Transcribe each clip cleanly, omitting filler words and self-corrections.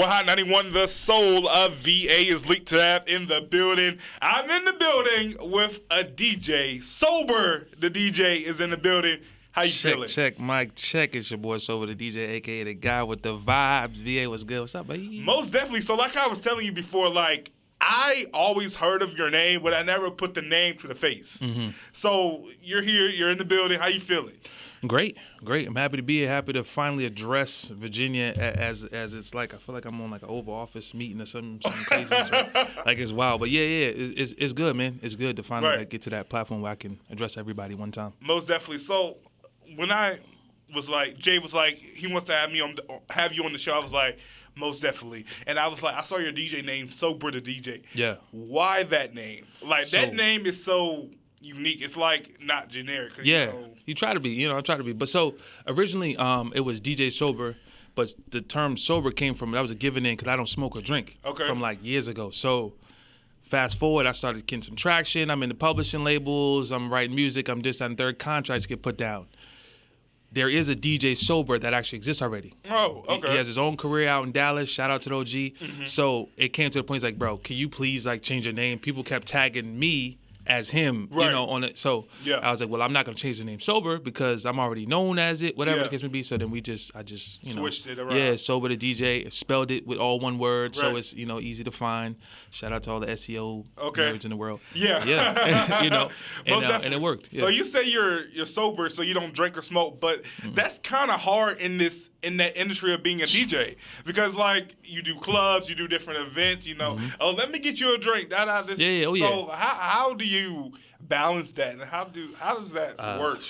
Well, Hot 91, the soul of VA is leaked to that in the building. I'm in the building with a DJ. Sober, the DJ, is in the building. How you feeling? Check, Mike, check. It's your boy Sober, the DJ, a.k.a. the guy with the vibes. VA, what's good? What's up, baby? Most definitely. So like I was telling you before, like, I always heard of your name, but I never put the name to the face. Mm-hmm. So you're here, you're in the building. How you feeling? Great. I'm happy to be here. Happy to finally address Virginia as it's like, I feel like I'm on like an Oval Office meeting or something crazy. Like it's wild. But yeah, it's good, man. It's good to finally like, get to that platform where I can address everybody one time. Most definitely. So when I was like, Jay was like, he wants to have you on the show, I was like, most definitely. And I was like, I saw your DJ name, Soberthedj. Yeah. Why that name? Like, that name is so unique. It's like not generic. Yeah, you try to be. I try to be. But so originally, it was DJ Sober, but the term sober came from, that was a given name because I don't smoke or drink. Okay. From like years ago. So fast forward, I started getting some traction. I'm in the publishing labels. I'm writing music. I'm just on third contracts get put down. There is a DJ Sober that actually exists already. Oh, okay. He has his own career out in Dallas. Shout out to the OG. Mm-hmm. So it came to the point, he's like, bro, can you please like change your name? People kept tagging me as him, on it. So I was like, well, I'm not gonna change the name Sober because I'm already known as it, whatever the case may be. So then I just switched it around. Yeah, Sober the DJ, spelled it with all one word, so it's easy to find. Shout out to all the SEO nerds in the world. Yeah. And it worked. Yeah. So you say you're sober, so you don't drink or smoke, but that's kind of hard in that industry of being a DJ because like you do clubs, you do different events. Oh, let me get you a drink. So how do you balance that, and how does that work?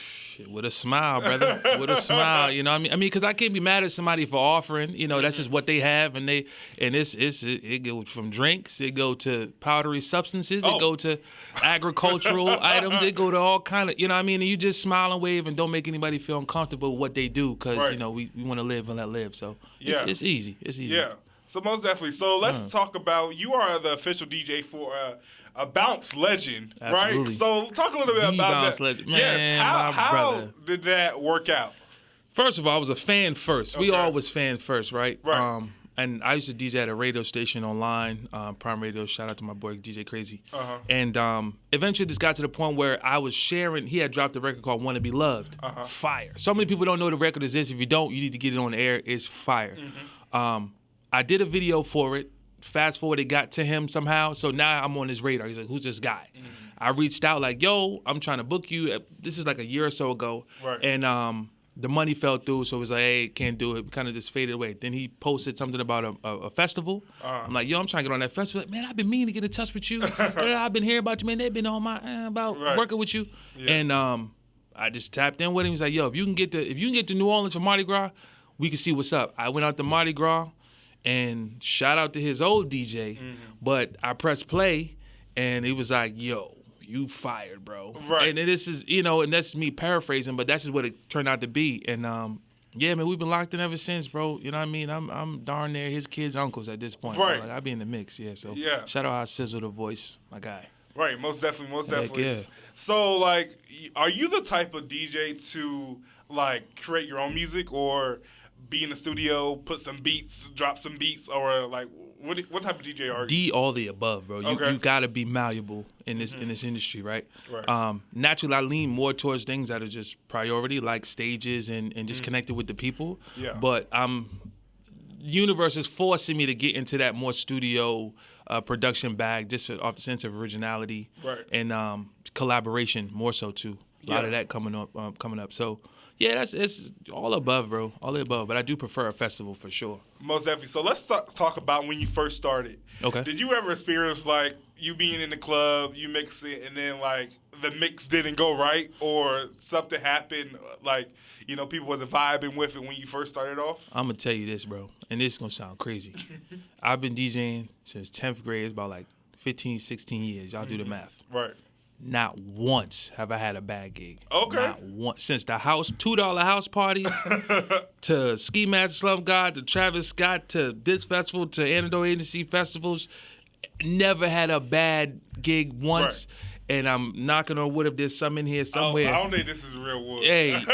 With a smile, brother. With a smile, you know what I mean? I mean, because I can't be mad at somebody for offering. That's just what they have, and it goes from drinks, it go to powdery substances, it go to agricultural items, it go to all kind of, you know what I mean? And you just smile and wave and don't make anybody feel uncomfortable with what they do because we want to live and let live. So it's easy. It's easy. Yeah. So most definitely. So let's talk about, you are the official DJ for a bounce legend, Absolutely. Right? So talk a little bit about bounce that. Legend. Man, how did that work out? First of all, I was a fan first. Okay. We all was fan first, right? And I used to DJ at a radio station online, Prime Radio. Shout out to my boy DJ Crazy. Uh-huh. And eventually, this got to the point where I was sharing. He had dropped a record called "Want to Be Loved." Uh-huh. Fire. So many people don't know what the record is. If you don't, you need to get it on the air. It's fire. Mm-hmm. I did a video for it. Fast forward, it got to him somehow. So now I'm on his radar. He's like, who's this guy? Mm-hmm. I reached out like, yo, I'm trying to book you. This is like a year or so ago. Right. And the money fell through, so it was like, hey, can't do it. Kind of just faded away. Then he posted something about a festival. I'm like, yo, I'm trying to get on that festival. Like, man, I've been meaning to get in touch with you. I've been hearing about you, man. They've been on my about working with you. Yeah. And I just tapped in with him. He's like, yo, if you can get to New Orleans for Mardi Gras, we can see what's up. I went out to Mardi Gras. And shout out to his old DJ, but I pressed play, and he was like, yo, you fired, bro. Right. And this is, and that's me paraphrasing, but that's just what it turned out to be. And, yeah, man, we've been locked in ever since, bro. You know what I mean? I'm darn near his kids' uncles at this point. Right. Like, I be in the mix, so shout out how Sizzle the Voice, my guy. Right, most definitely. Yeah. So, like, are you the type of DJ to, like, create your own music or be in the studio, put some beats, drop some beats, or like what type of DJ are you? All the above, bro. You gotta be malleable in this industry, right? Naturally, I lean more towards things that are just priority, like stages and just connected with the people. Yeah. But universe is forcing me to get into that more studio production bag, just off the sense of originality and collaboration more so too. A lot of that coming up. So. Yeah, it's all above, bro. All the above. But I do prefer a festival for sure. Most definitely. So let's talk about when you first started. Okay. Did you ever experience, like, you being in the club, you mix it, and then, like, the mix didn't go right? Or something happened, like, people wasn't vibing with it when you first started off? I'm going to tell you this, bro. And this is going to sound crazy. I've been DJing since 10th grade. It's about, like, 15, 16 years. Y'all do the math. Right. Not once have I had a bad gig. Okay. Not once. Since the $2 house parties to Ski Master Slump God to Travis Scott to this festival to Antidote Agency festivals, never had a bad gig once. and I'm knocking on wood if there's some in here somewhere. I don't think this is real wood. Hey,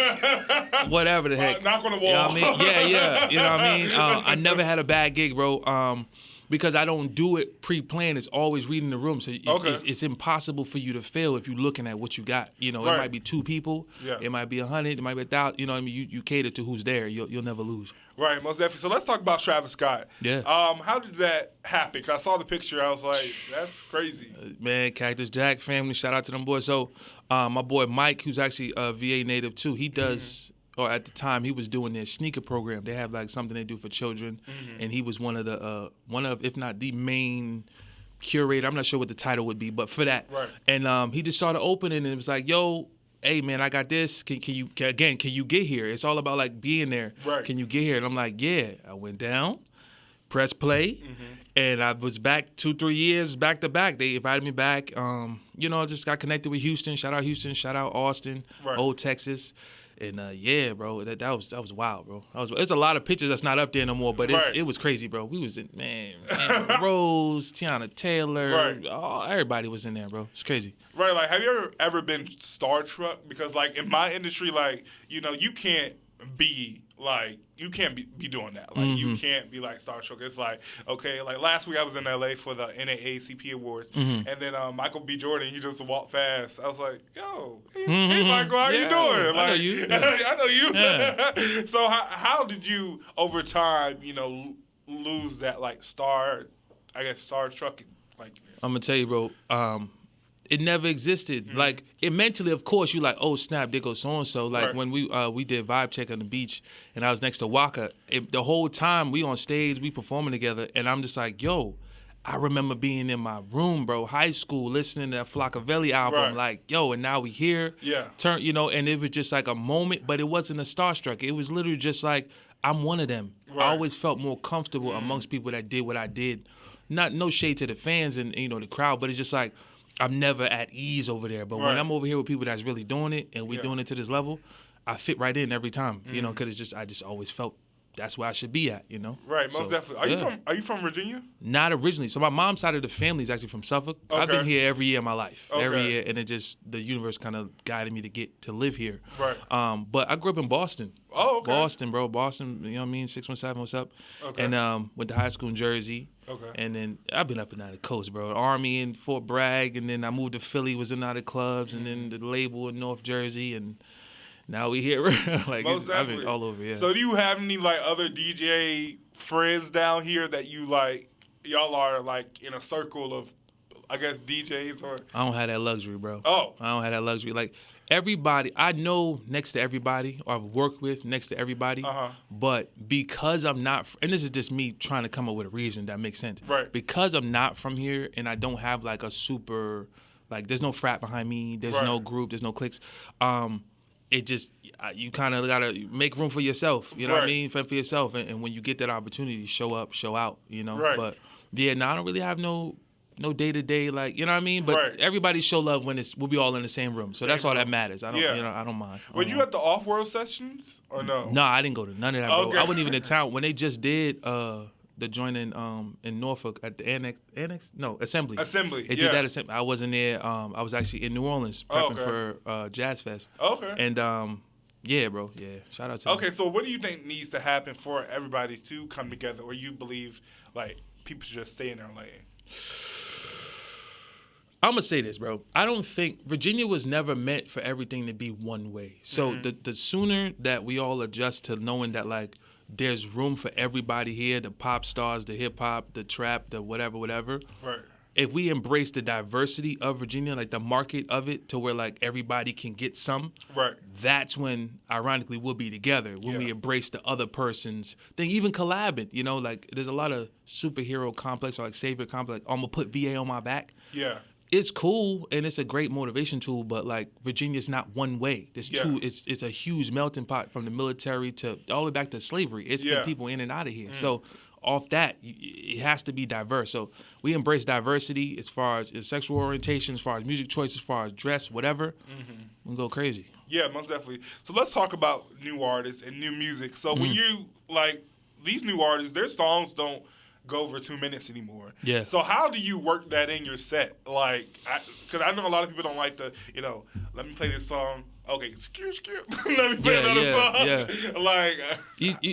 whatever the heck. Knock on the wall. You know what I mean? Yeah. You know what I mean? I never had a bad gig, bro. Because I don't do it pre-planned. It's always reading the room. So it's impossible for you to fail if you're looking at what you got. You know, It might be 2 people. Yeah. It might be 100. It might be 1,000. You know what I mean? You cater to who's there. You'll never lose. Right, most definitely. So let's talk about Travis Scott. Yeah. How did that happen? Because I saw the picture. I was like, that's crazy. Man, Cactus Jack family. Shout out to them boys. So my boy Mike, who's actually a VA native too, he does – or at the time, he was doing their sneaker program. They have like something they do for children, and he was one of, if not the main curator. I'm not sure what the title would be, but for that. Right. And he just saw the opening and it was like, yo, hey man, I got this. Can you get here? It's all about like being there. Right. Can you get here? And I'm like, yeah. I went down, pressed play, and I was back 2-3 years back to back. They invited me back. Just got connected with Houston. Shout out Houston. Shout out Austin. Right. Old Texas. And yeah, bro, that was wild, bro. There's a lot of pictures that's not up there no more, but it was crazy, bro. We was in Rose, Tiana Taylor, everybody was in there, bro. It's crazy. Right, like have you ever been starstruck? Because like in my industry, like you can't be doing that. Like you can't be like starstruck. It's like okay, like last week I was in LA for the NAACP Awards, and then Michael B. Jordan, he just walked past. I was like, yo, hey Michael, how you doing? Like, I know you. I know you. Yeah. So how did you over time, lose that like starstruck likeness? I'm gonna tell you, bro. It never existed. Like it mentally, of course, you like, oh snap, there goes so and so. Like when we did Vibe Check on the beach, and I was next to Waka. The whole time we on stage, we performing together, and I'm just like, yo, I remember being in my room, bro, high school, listening to that Flockavelli album, like, yo, and now we here. Yeah. And it was just like a moment, but it wasn't a starstruck. It was literally just like I'm one of them. Right. I always felt more comfortable amongst people that did what I did. No shade to the fans and the crowd, but it's just like. I'm never at ease over there. But when I'm over here with people that's really doing it and we're doing it to this level, I fit right in every time, because I just always felt that's where I should be at, Right, most definitely. Are you from Virginia? Not originally. So my mom's side of the family is actually from Suffolk. Okay. I've been here every year of my life. Okay. Every year, and the universe kind of guided me to live here. Right. But I grew up in Boston. Oh, okay. Boston, bro. Boston, you know what I mean? 617, what's up? Okay. And went to high school in Jersey. Okay. And then I've been up and down the coast, bro. Army in Fort Bragg, and then I moved to Philly, was in other clubs, and then the label in North Jersey, and now we here. Like I've been all over, yeah. So do you have any like other DJ friends down here that you like? Y'all are like in a circle of, I guess, DJs or? I don't have that luxury, bro. Oh. I don't have that luxury. Like everybody, I know next to everybody, or I've worked with next to everybody. But because I'm not, and this is just me trying to come up with a reason that makes sense. Right. Because I'm not from here, and I don't have like a super, like there's no frat behind me. There's no group. There's no cliques. It just, you kind of got to make room for yourself, you know what I mean? For yourself. And when you get that opportunity, show up, show out, Right. But, yeah, I don't really have no day-to-day, like, you know what I mean? But everybody show love when we'll be all in the same room. So that's all that matters. I don't mind. Were you at the Off-World sessions or no? No, I didn't go to none of that, bro. I wasn't even in town. When they just did the joint in Norfolk at the Annex? No, Assembly. Assembly, They did that Assembly. I wasn't there. I was actually in New Orleans prepping for Jazz Fest. Okay. And, yeah, bro. Yeah. Shout out to them. Okay, so what do you think needs to happen for everybody to come together, or you believe, like, people should just stay in their lane? I'm going to say this, bro. I don't think Virginia was never meant for everything to be one way. So the sooner that we all adjust to knowing that, like, there's room for everybody here, the pop stars, the hip-hop, the trap, the whatever. Right. If we embrace the diversity of Virginia, like the market of it, to where like everybody can get some, right? That's when, ironically, we'll be together. When we embrace the other person's thing, even collabing. Like there's a lot of superhero complex or like savior complex. I'm gonna put VA on my back. Yeah. It's cool and it's a great motivation tool, but like Virginia's not one way. There's two. It's a huge melting pot from the military to all the way back to slavery. It's been people in and out of here. So off that, it has to be diverse. So we embrace diversity as far as sexual orientation, as far as music choice, as far as dress, whatever. We go crazy. Yeah, most definitely. So let's talk about new artists and new music. So when you, like, these new artists, their songs don't go over 2 minutes anymore. Yeah. So how do you work that in your set? Like, because I know a lot of people don't like to, let me play this song. Okay, let me play another song. Yeah. Like,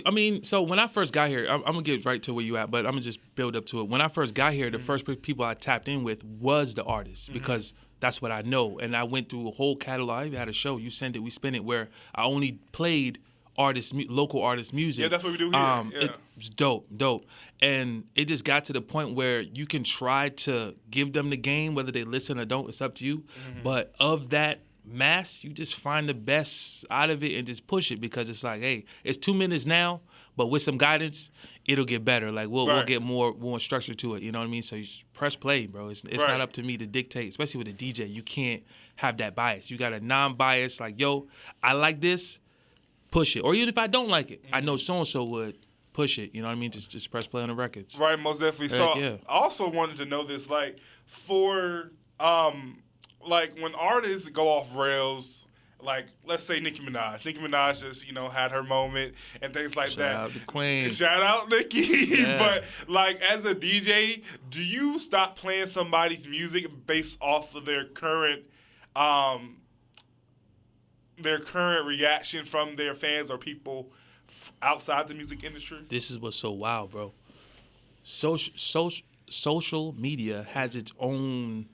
I mean, so when I first got here, I'm gonna get right to where you at, but I'm gonna just build up to it. When I first got here, the first people I tapped in with was the artists because that's what I know, and I went through a whole catalog. I even had a show. You sent it, we spin it, where I only played local artist music. Yeah, that's what we do here. It was dope. And it just got to the point where you can try to give them the game, whether they listen or don't, it's up to you. But of that mass, you just find the best out of it and just push it, because it's like, hey, it's 2 minutes now, but with some guidance, it'll get better. Like we'll get more structure to it. You know what I mean? So you just press play, bro. It's not up to me to dictate, especially with a DJ. You can't have that bias. You got a non-bias, like, yo, I like this, push it. Or even if I don't like it, I know so-and-so would push it. You know what I mean? Just press play on the records. Right, most definitely. So I also wanted to know this, like, for like when artists go off rails, like let's say Nicki Minaj. Nicki Minaj just, had her moment and things like that. Shout out the Queen. Shout out Nicki. Yeah. But like as a DJ, do you stop playing somebody's music based off of their current reaction from their fans or people outside the music industry? This is what's so wild, bro. Social media has its own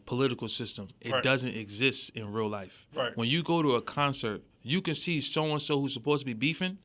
political system. It doesn't exist in real life. Right. When you go to a concert, you can see so-and-so who's supposed to be beefing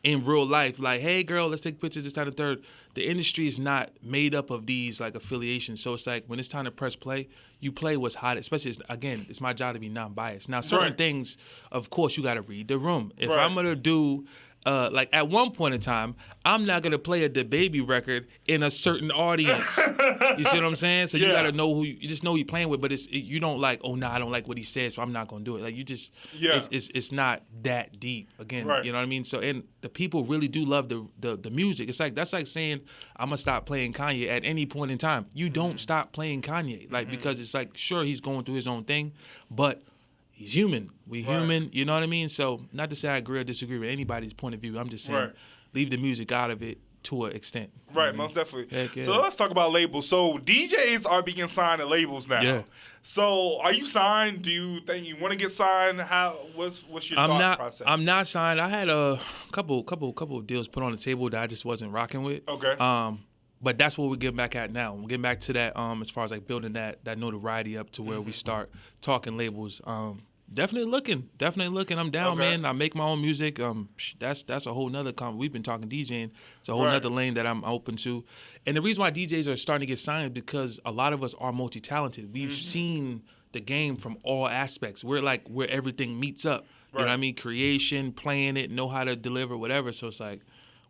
in real life. Like, hey, girl, let's take pictures this time and third. The industry is not made up of these, affiliations. So it's like when it's time to press play, you play what's hot, especially, again, it's my job to be non-biased. Now, certain things, of course, you got to read the room. If I'm going to do... at one point in time, I'm not gonna play a DaBaby record in a certain audience. You see what I'm saying? So you gotta know who you just know who you're playing with. But you don't I don't like what he said, so I'm not gonna do it. Like you just, it's not that deep. Again, you know what I mean? So and the people really do love the music. It's that's like saying I'm gonna stop playing Kanye at any point in time. You don't stop playing Kanye, because it's sure he's going through his own thing, but he's human. We human, you know what I mean? So not to say I agree or disagree with anybody's point of view. I'm just saying leave the music out of it to an extent. Right, most definitely. So let's talk about labels. So DJs are being signed to labels now. Yeah. So are you signed? Do you think you want to get signed? What's your thought process? I'm not signed. I had a couple of deals put on the table that I just wasn't rocking with. Okay. But that's what we're getting back at now. We're getting back to that as far as building that notoriety up to where we start talking labels. Definitely looking. I'm down, man. I make my own music. That's a whole nother we've been talking DJing. It's a whole nother lane that I'm open to. And the reason why DJs are starting to get signed is because a lot of us are multi-talented. We've seen the game from all aspects. We're where everything meets up. You know what I mean? Creation, playing it, know how to deliver, whatever. So it's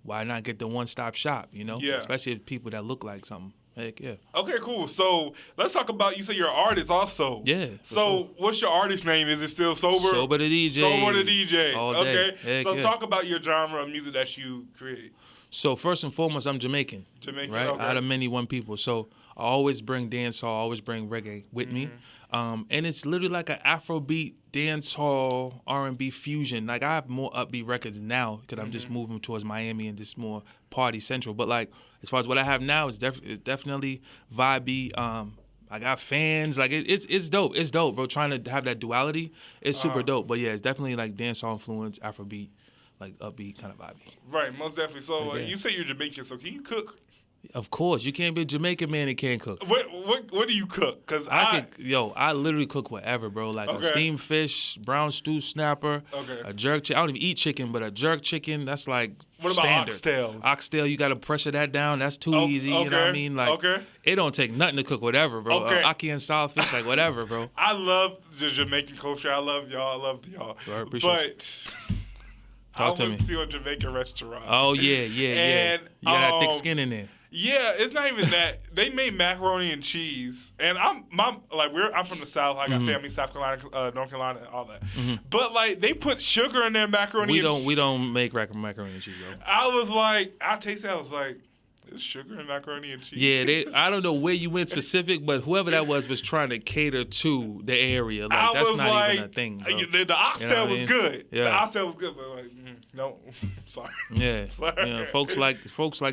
why not get the one-stop shop, Yeah. Especially if people that look like something. Heck yeah. Okay, cool. So let's talk about, you say you're an artist also. Yeah. So what's your artist name? Is it still Sober? Soberthedj. Soberthedj. All day. Okay. Heck so talk about your genre of music that you create. So first and foremost, I'm Jamaican. Right? Okay. Out of many one people. So I always bring dancehall, I always bring reggae with me. And it's literally an Afrobeat, dancehall, R&B fusion. I have more upbeat records now because I'm just moving towards Miami and just more party central. But as far as what I have now, it's definitely vibey. I got fans. It's dope. It's dope, bro. Trying to have that duality is super dope. But yeah, it's definitely dancehall influence, Afrobeat, upbeat, kind of vibey. Right, most definitely. So you say you're Jamaican, so can you cook? Of course, you can't be a Jamaican man and can't cook. What do you cook? Cause I literally cook whatever, bro. A steamed fish, brown stew snapper, a jerk chicken. I don't even eat chicken, but a jerk chicken, that's what standard. About oxtail? Oxtail, you got to pressure that down. That's too easy. You know what I mean? It don't take nothing to cook whatever, bro. Aki and saltfish, whatever, bro. I love the Jamaican culture. I love y'all. I appreciate it. Talk to me. I went to a Jamaican restaurant. Oh yeah. And you got that thick skin in there. Yeah, it's not even that. They made macaroni and cheese, and I'm from the South. I got family, South Carolina, North Carolina, and all that. But they put sugar in their macaroni. We don't make macaroni and cheese, bro. I tasted it. I was like, there's sugar in macaroni and cheese. Yeah, I don't know where you went specific, but whoever that was trying to cater to the area. That's not even a thing, bro. The oxtail was good. Yeah. The oxtail was good, but No, sorry. Yeah, sorry. You know, folks like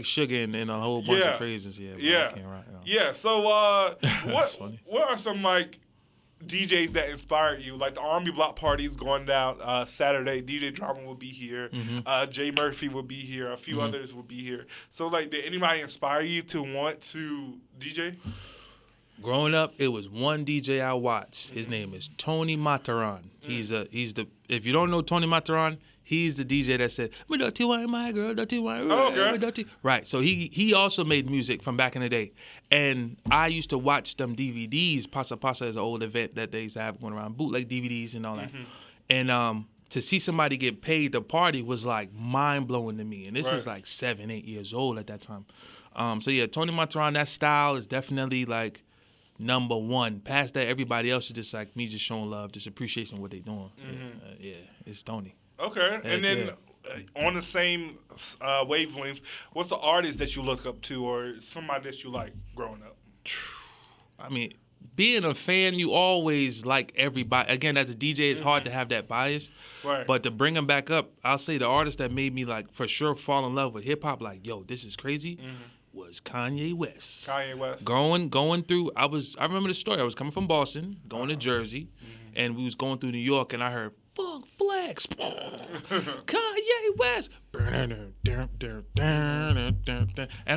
Sugar and a whole bunch of crazies. Yeah, yeah, I can't rock, yeah. So, what are some like DJs that inspired you? Like the R&B block party is going down Saturday. DJ Drama will be here. Jay Murphy will be here. A few others will be here. So, like, did anybody inspire you to want to DJ? Growing up, it was one DJ I watched. His name is Tony Mataran. He's the if you don't know Tony Mataran, he's the DJ that said, "Me dirty wine, my girl, dirty wine." Oh, okay. Dirty. Right. So he also made music from back in the day, and I used to watch them DVDs. Pasa Pasa is an old event that they used to have going around, bootleg DVDs and all that. And to see somebody get paid to party was like mind blowing to me. And this is like 7, 8 years old at that time. So yeah, Tony Mataran, that style is definitely like number one. Past that, everybody else is just like me, just showing love, just appreciation of what they're doing. Yeah, it's Tony. Okay, and then on the same wavelength, what's the artist that you look up to, or somebody that you like growing up? I mean, being a fan, you always like everybody. Again, as a DJ, it's hard to have that bias. Right. But to bring them back up, I'll say the artist that made me like for sure fall in love with hip hop, like yo, this is crazy. Was Kanye West. Kanye West. Going through, I remember the story. I was coming from Boston, going to Jersey, and we was going through New York, and I heard Funk Flex, Kanye West, and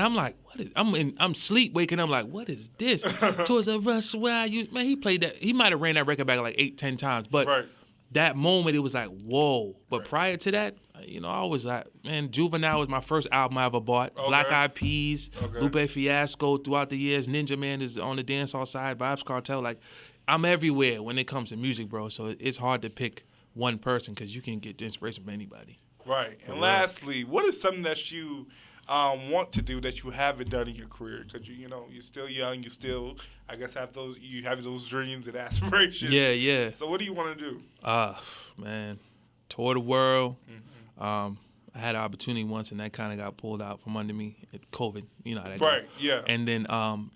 I'm like, what is? I'm sleep waking. I'm like, what is this? Towards a rush where you man, he played that. He might have ran that record back like 8, 10 times, but that moment it was like whoa. But prior to that, you know, I was like, man, Juvenile was my first album I ever bought. Black Eyed Peas, Lupe Fiasco throughout the years. Ninja Man is on the dance hall side. Vibes Cartel. Like, I'm everywhere when it comes to music, bro. So it's hard to pick one person because you can get inspiration from anybody. Right. And lastly, what is something that you want to do that you haven't done in your career? Because you're still young. You still, I guess, have those dreams and aspirations. Yeah. So what do you want to do? Man, tour the world. I had an opportunity once, and that kind of got pulled out from under me. COVID, you know how that goes. Right. Yeah. And then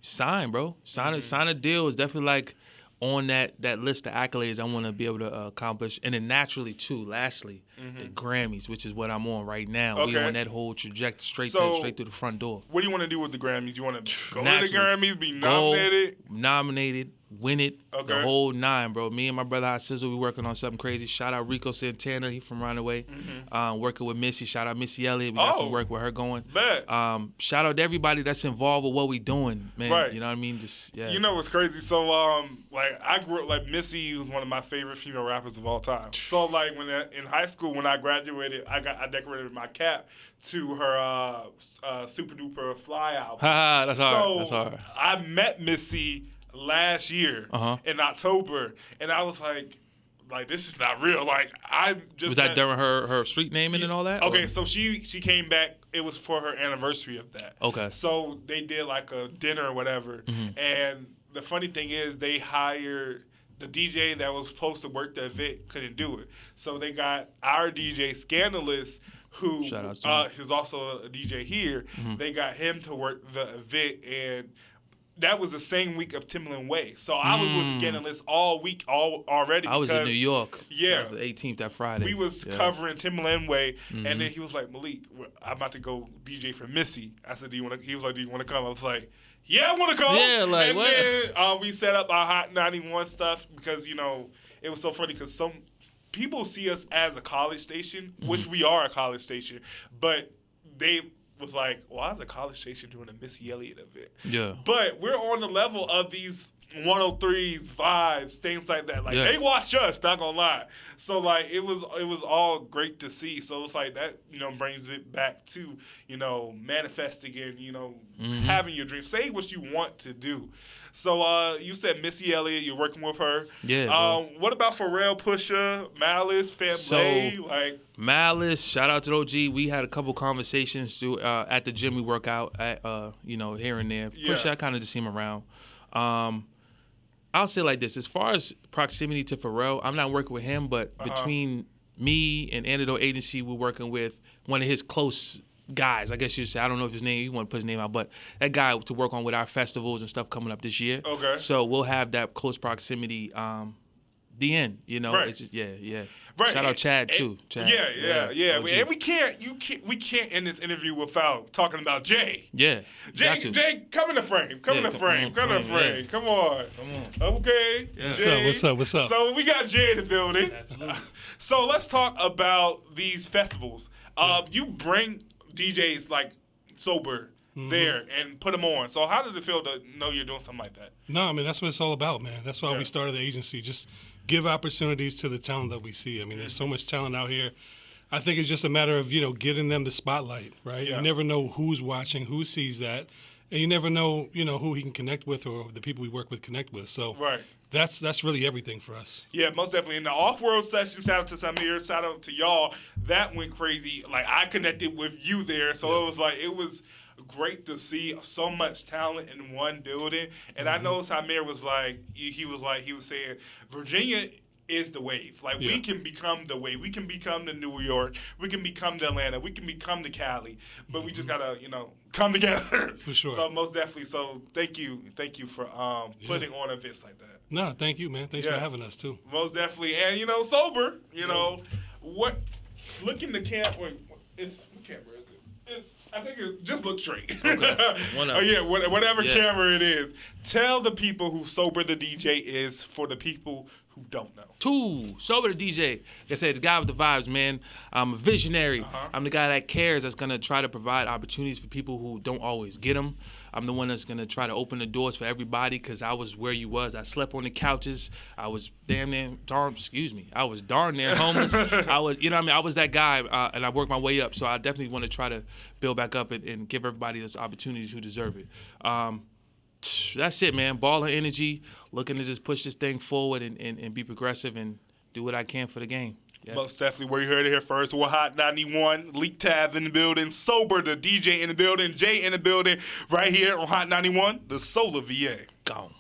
sign, bro. Sign a deal is definitely like on that list of accolades I want to be able to accomplish. And then naturally, too, lastly, the Grammys, which is what I'm on right now. Okay. We on that whole trajectory straight through the front door. What do you want to do with the Grammys? You want to go Naturally, to the Grammys, be nominated? Win it, the whole 9, bro. Me and my brother Hot Sizzle, we working on something crazy. Shout out Rico Santana, he from Runaway. Working with Missy. Shout out Missy Elliott. We got some work with her going. Shout out to everybody that's involved with what we doing, man. Right. You know what I mean? Just yeah. You know what's crazy? So like I grew up like Missy was one of my favorite female rappers of all time. So like when in high school when I graduated, I decorated my cap to her Super Duper Fly album. That's hard. That's hard. I met Missy last year in October, and I was like this is not real. Like I just was that during her street naming and all that? Okay, so she came back. It was for her anniversary of that. Okay. So they did like a dinner or whatever, and the funny thing is they hired the DJ that was supposed to work the event couldn't do it. So they got our DJ Scandalous, who is also a DJ here. They got him to work the event, and that was the same week of Timbaland Way. So I was with Scandalous all week already. I was in New York. Yeah. That was the 18th, that Friday. We was covering Timbaland Way, and then he was like, Malik, I'm about to go DJ for Missy. I said, he was like, do you want to come? I was like, yeah, I want to come. Yeah, like and what? Then we set up our Hot 91 stuff because, it was so funny because some people see us as a college station, which we are a college station, but they was like, why is a college station doing a Missy Elliott event? Yeah. But we're on the level of these 103s, vibes, things like that. Like they watch us, not gonna lie. So like it was all great to see. So it's like that, brings it back to, manifesting and, having your dreams. Say what you want to do. So you said Missy Elliott, you're working with her. Yeah. What about Pharrell, Pusha, Malice, Famblay? Malice, shout out to the OG. We had a couple conversations at the gym we work out at, here and there. Yeah. Pusha, I kind of just see him around. I'll say like this. As far as proximity to Pharrell, I'm not working with him, but between me and Antidote Agency, we're working with one of his close guys. I guess you say, I don't know if his name, you want to put his name out, but that guy to work on with our festivals and stuff coming up this year. Okay. So we'll have that close proximity DN. You know, Right. it's just, yeah. Right. Shout out Chad too. Chad. Yeah. OG. And we can't end this interview without talking about Jay. Yeah. Jay, come in the frame. Come in the frame. Yeah. Come on. Okay. Yeah. Jay. What's up? So we got Jay in the building. Absolutely. So let's talk about these festivals. You bring DJs like Sober there and put them on. So how does it feel to know you're doing something like that? No, I mean, that's what it's all about, man. That's why we started the agency. Just give opportunities to the talent that we see. I mean, there's so much talent out here. I think it's just a matter of, getting them the spotlight, right? Yeah. You never know who's watching, who sees that, and you never know, who he can connect with or the people we work with connect with. So that's really everything for us. Yeah, most definitely. In the off-world session, shout out to Samir, shout out to y'all. That went crazy. Like, I connected with you there, so it was great to see so much talent in one building. And I know Samir was like, he was saying, Virginia is the wave. Like, we can become the wave. We can become the New York. We can become the Atlanta. We can become the Cali. But we just gotta, come together. For sure. So most definitely. So thank you for putting on events like that. No, thank you, man. Thanks for having us too. Most definitely. And Sober. What? Look in the camera. What camera is it? I think it just looks straight. Okay. Whatever camera it is. Tell the people who Sober the DJ is for the people who don't know. Sober the DJ. Like I said, the guy with the vibes, man. I'm a visionary. I'm the guy that cares, that's going to try to provide opportunities for people who don't always get them. I'm the one that's going to try to open the doors for everybody because I was where you was. I slept on the couches. I was I was darn near homeless. I was, I was that guy, and I worked my way up. So I definitely want to try to build back up and give everybody those opportunities who deserve it. That's it, man. Ball of energy, looking to just push this thing forward and be progressive and do what I can for the game. Yeah. Most definitely. Where you heard it here first. We're Hot 91. Leak Tav in the building. Sober the DJ in the building. Jay in the building. Right here on Hot 91. The Solar VA. Gone.